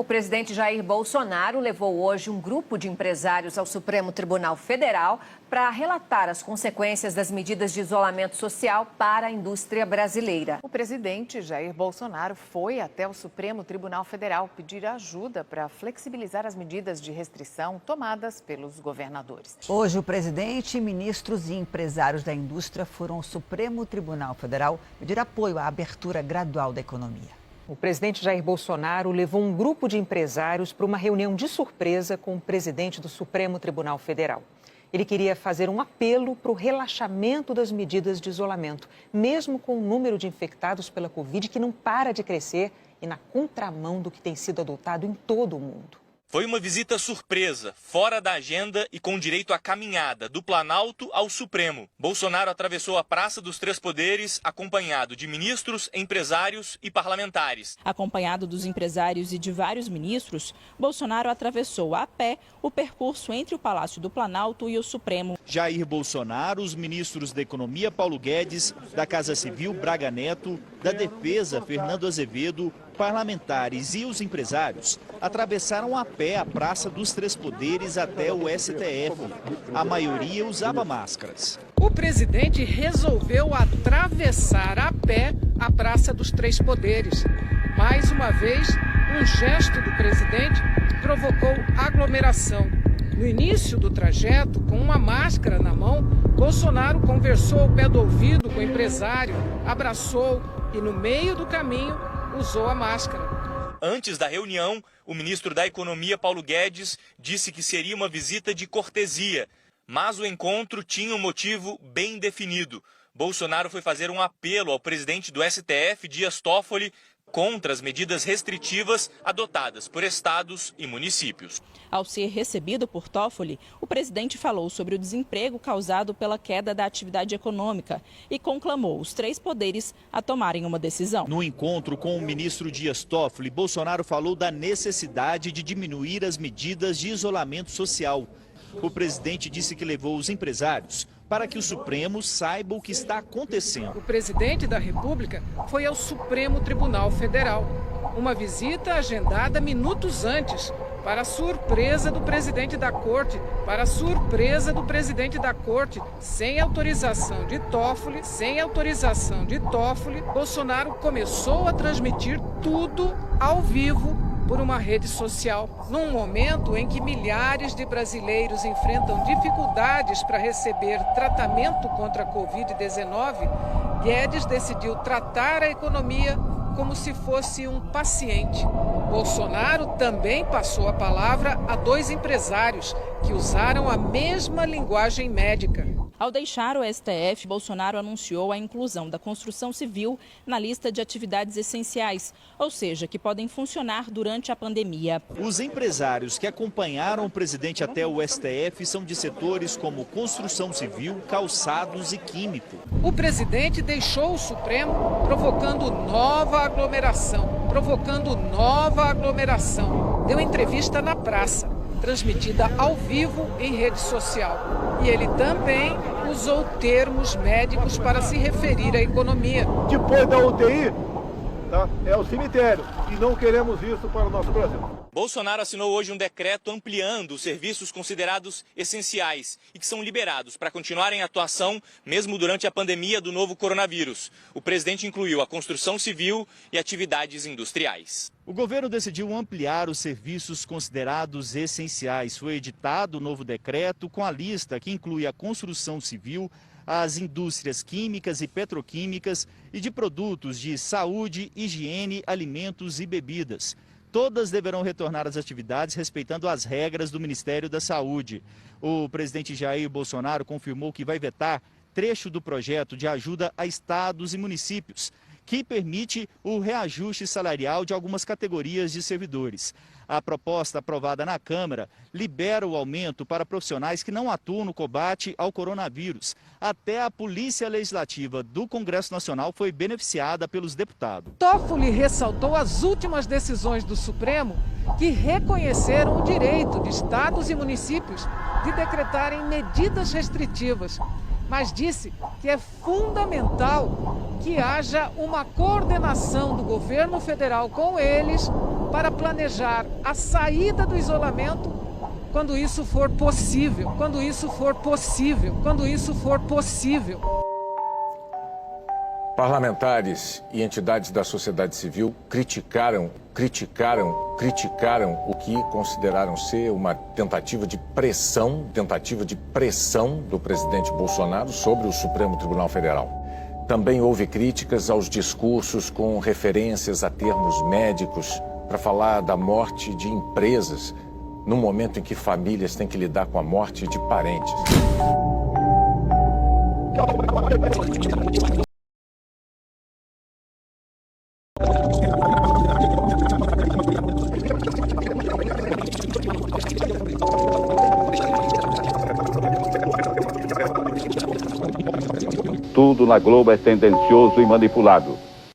O presidente Jair Bolsonaro levou hoje um grupo de empresários ao Supremo Tribunal Federal para relatar as consequências das medidas de isolamento social para a indústria brasileira. O presidente Jair Bolsonaro foi até o Supremo Tribunal Federal pedir ajuda para flexibilizar as medidas de restrição tomadas pelos governadores. Hoje, o presidente, ministros e empresários da indústria foram ao Supremo Tribunal Federal pedir apoio à abertura gradual da economia. O presidente Jair Bolsonaro levou um grupo de empresários para uma reunião de surpresa com o presidente do Supremo Tribunal Federal. Ele queria fazer um apelo para o relaxamento das medidas de isolamento, mesmo com o número de infectados pela Covid que não para de crescer e na contramão do que tem sido adotado em todo o mundo. Foi uma visita surpresa, fora da agenda e com direito à caminhada do Planalto ao Supremo. Bolsonaro atravessou a Praça dos Três Poderes acompanhado de ministros, empresários e parlamentares. Acompanhado dos empresários e de vários ministros, Bolsonaro atravessou a pé o percurso entre o Palácio do Planalto e o Supremo. Jair Bolsonaro, os ministros da Economia Paulo Guedes, da Casa Civil Braga Neto, da Defesa Fernando Azevedo, parlamentares e os empresários atravessaram a pé a Praça dos Três Poderes até o STF. A maioria usava máscaras. O presidente resolveu atravessar a pé a Praça dos Três Poderes. Mais uma vez, um gesto do presidente provocou aglomeração. No início do trajeto, com uma máscara na mão, Bolsonaro conversou ao pé do ouvido com o empresário, abraçou e, no meio do caminho, usou a máscara. Antes da reunião, o ministro da Economia, Paulo Guedes, disse que seria uma visita de cortesia, mas o encontro tinha um motivo bem definido. Bolsonaro foi fazer um apelo ao presidente do STF, Dias Toffoli, contra as medidas restritivas adotadas por estados e municípios. Ao ser recebido por Toffoli, o presidente falou sobre o desemprego causado pela queda da atividade econômica e conclamou os três poderes a tomarem uma decisão. No encontro com o ministro Dias Toffoli, Bolsonaro falou da necessidade de diminuir as medidas de isolamento social. O presidente disse que levou os empresários para que o Supremo saiba o que está acontecendo. O presidente da República foi ao Supremo Tribunal Federal. Uma visita agendada minutos antes, para a surpresa do presidente da Corte, sem autorização de Toffoli, Bolsonaro começou a transmitir tudo ao vivo por uma rede social. Num momento em que milhares de brasileiros enfrentam dificuldades para receber tratamento contra a Covid-19, Guedes decidiu tratar a economia como se fosse um paciente. Bolsonaro também passou a palavra a dois empresários que usaram a mesma linguagem médica. Ao deixar o STF, Bolsonaro anunciou a inclusão da construção civil na lista de atividades essenciais, ou seja, que podem funcionar durante a pandemia. Os empresários que acompanharam o presidente até o STF são de setores como construção civil, calçados e químico. O presidente deixou o Supremo provocando nova aglomeração. Deu entrevista na praça, transmitida ao vivo em rede social. E ele também usou termos médicos para se referir à economia. Depois da UTI, é o cemitério. E não queremos isso para o nosso Brasil. Bolsonaro assinou hoje um decreto ampliando os serviços considerados essenciais e que são liberados para continuar em atuação mesmo durante a pandemia do novo coronavírus. O presidente incluiu a construção civil e atividades industriais. O governo decidiu ampliar os serviços considerados essenciais. Foi editado o novo decreto com a lista que inclui a construção civil, as indústrias químicas e petroquímicas e de produtos de saúde, higiene, alimentos e bebidas. Todas deverão retornar às atividades respeitando as regras do Ministério da Saúde. O presidente Jair Bolsonaro confirmou que vai vetar trecho do projeto de ajuda a estados e municípios, que permite o reajuste salarial de algumas categorias de servidores. A proposta aprovada na Câmara libera o aumento para profissionais que não atuam no combate ao coronavírus. Até a Polícia Legislativa do Congresso Nacional foi beneficiada pelos deputados. Toffoli ressaltou as últimas decisões do Supremo que reconheceram o direito de estados e municípios de decretarem medidas restritivas, mas disse que é fundamental que haja uma coordenação do governo federal com eles para planejar a saída do isolamento quando isso for possível, quando isso for possível, quando isso for possível. Parlamentares e entidades da sociedade civil criticaram o que consideraram ser uma tentativa de pressão do presidente Bolsonaro sobre o Supremo Tribunal Federal. Também houve críticas aos discursos com referências a termos médicos para falar da morte de empresas, no momento em que famílias têm que lidar com a morte de parentes. Tudo na Globo é tendencioso e manipulado.